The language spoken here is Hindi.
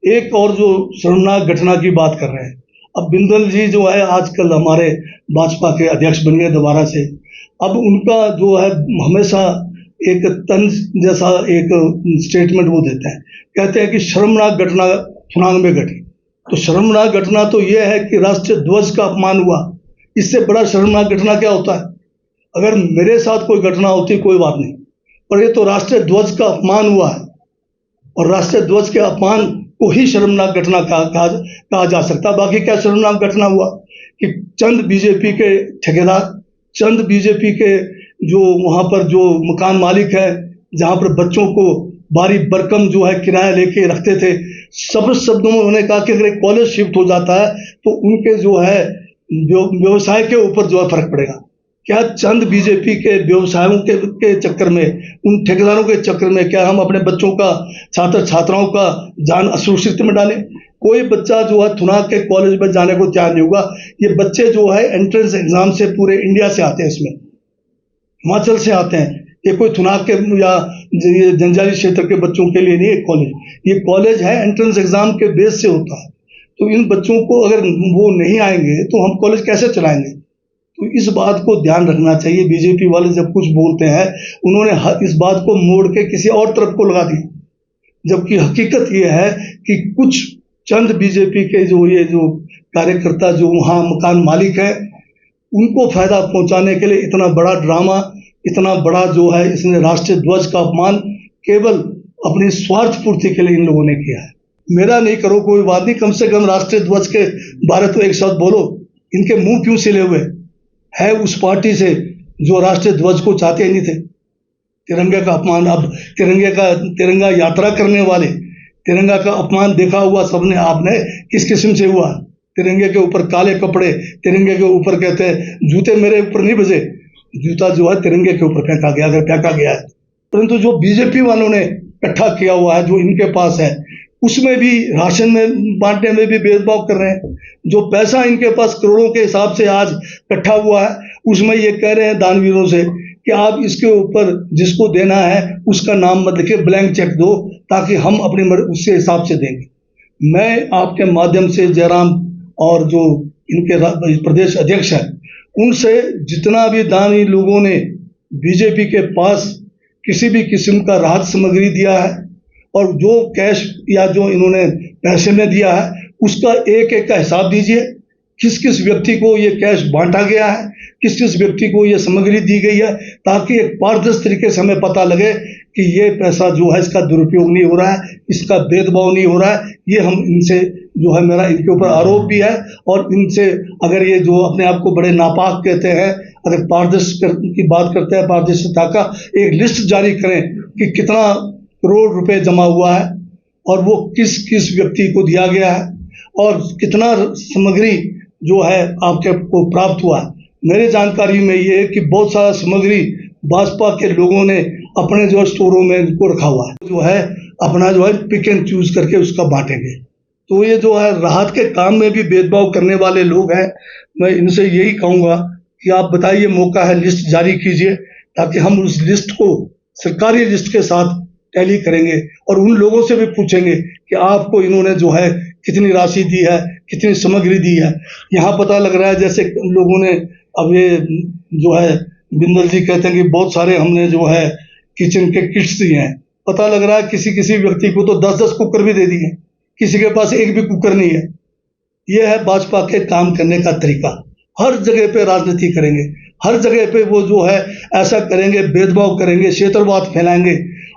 एक और जो शर्मनाक घटना की बात कर रहे हैं, अब बिंदल जी जो है आजकल हमारे भाजपा के अध्यक्ष बन गए दोबारा से। अब उनका जो है हमेशा एक तंज जैसा एक स्टेटमेंट वो देते हैं, कहते हैं कि शर्मनाक घटना थुनाग में घटी। तो शर्मनाक घटना तो ये है कि राष्ट्रीय ध्वज का अपमान हुआ, इससे बड़ा शर्मनाक घटना क्या होता है? अगर मेरे साथ कोई घटना होती कोई बात नहीं, पर ये तो राष्ट्रीय ध्वज का अपमान हुआ है, और राष्ट्रीय ध्वज के अपमान को ही शर्मनाक घटना कहा जा सकता है। बाकी क्या शर्मनाक घटना हुआ कि चंद बीजेपी के ठेकेदार, चंद बीजेपी के जो वहाँ पर जो मकान मालिक है, जहाँ पर बच्चों को भारी भरकम जो है किराया लेके रखते थे, सब शब्दों में उन्होंने कहा कि अगर एक कॉलेज शिफ्ट हो जाता है तो उनके जो है व्यवसाय के ऊपर जो है फर्क पड़ेगा। क्या चंद बीजेपी के व्यवसायों के चक्कर में, उन ठेकेदारों के चक्कर में क्या हम अपने बच्चों का, छात्र छात्राओं का जान असुरक्षित में डालें? कोई बच्चा जो है थुनाग के कॉलेज में जाने को तैयार नहीं होगा। ये बच्चे जो है एंट्रेंस एग्जाम से पूरे इंडिया से आते हैं, इसमें हिमाचल से आते हैं। ये कोई थुनाग के या जनजातीय क्षेत्र के बच्चों के लिए नहीं है कॉलेज, ये कॉलेज है एंट्रेंस एग्जाम के बेस से होता है। तो इन बच्चों को अगर वो नहीं आएंगे तो हम कॉलेज कैसे चलाएंगे? तो इस बात को ध्यान रखना चाहिए। बीजेपी वाले जब कुछ बोलते हैं, उन्होंने इस बात को मोड़ के किसी और तरफ को लगा दिया, जबकि हकीकत ये है कि कुछ चंद बीजेपी के ये जो कार्यकर्ता जो वहाँ मकान मालिक हैं, उनको फायदा पहुंचाने के लिए इतना बड़ा ड्रामा, इतना बड़ा जो है इसने राष्ट्रीय ध्वज का अपमान केवल अपनी स्वार्थ पूर्ति के लिए इन लोगों ने किया है। मेरा नहीं करो कोई बात नहीं, कम से कम राष्ट्रीय ध्वज के बारे तो एक शब्द बोलो। इनके मुंह क्यों सिले हुए है उस पार्टी से जो राष्ट्रीय ध्वज को चाहते नहीं थे? तिरंगे का अपमान, अब तिरंगा यात्रा करने वाले, तिरंगा का अपमान देखा हुआ सबने, आपने किस किस्म से हुआ? तिरंगे के ऊपर काले कपड़े, तिरंगे के ऊपर कहते हैं जूते मेरे ऊपर नहीं बजे, जूता जो है तिरंगे के ऊपर फेंका गया, अगर फेंका गया है। परंतु जो बीजेपी वालों ने इकट्ठा किया हुआ है, जो इनके पास है, उसमें भी राशन में बांटने में भी भेदभाव कर रहे हैं। जो पैसा इनके पास करोड़ों के हिसाब से आज इकट्ठा हुआ है, उसमें ये कह रहे हैं दानवीरों से कि आप इसके ऊपर जिसको देना है उसका नाम मत लिखिए, ब्लैंक चेक दो, ताकि हम अपनी उसके हिसाब से देंगे। मैं आपके माध्यम से जयराम और जो इनके प्रदेश अध्यक्ष हैं, उनसे जितना भी दानी लोगों ने बीजेपी के पास किसी भी किस्म का राहत सामग्री दिया है और जो कैश या जो इन्होंने पैसे में दिया है, उसका एक एक का हिसाब दीजिए। किस किस व्यक्ति को ये कैश बांटा गया है, किस किस व्यक्ति को ये सामग्री दी गई है, ताकि एक पारदर्शी तरीके से हमें पता लगे कि ये पैसा जो है इसका दुरुपयोग नहीं हो रहा है, इसका भेदभाव नहीं हो रहा है। ये हम इनसे जो है, मेरा इनके ऊपर आरोप भी है, और इनसे अगर ये जो अपने आप को बड़े नापाक कहते हैं, अगर पारदर्शी की बात करते हैं, पारदर्शिता का एक लिस्ट जारी करें कि कितना करोड़ रुपए जमा हुआ है और वो किस किस व्यक्ति को दिया गया है और कितना सामग्री जो है आपके को प्राप्त हुआ है। मेरी जानकारी में ये है कि बहुत सारा सामग्री भाजपा के लोगों ने अपने जो स्टोरों में इनको रखा हुआ है, जो है अपना जो है पिक एंड चूज करके उसका बांटेंगे। तो ये जो है राहत के काम में भी भेदभाव करने वाले लोग हैं। मैं इनसे यही कहूँगा कि आप बताइए, मौका है, लिस्ट जारी कीजिए, ताकि हम उस लिस्ट को सरकारी लिस्ट के साथ टैली करेंगे और उन लोगों से भी पूछेंगे कि आपको इन्होंने जो है कितनी राशि दी है, कितनी सामग्री दी है। यहाँ पता लग रहा है जैसे लोगों ने, अब ये जो है बिंदल जी कहते हैं कि बहुत सारे हमने जो है किचन के किट्स दिए हैं। पता लग रहा है किसी किसी व्यक्ति को तो 10-10 कुकर भी दे दिए, किसी के पास एक भी कुकर नहीं है। ये है भाजपा के काम करने का तरीका। हर जगह पे राजनीति करेंगे, हर जगह पे वो जो है ऐसा करेंगे, भेदभाव करेंगे, क्षेत्रवाद फैलाएंगे।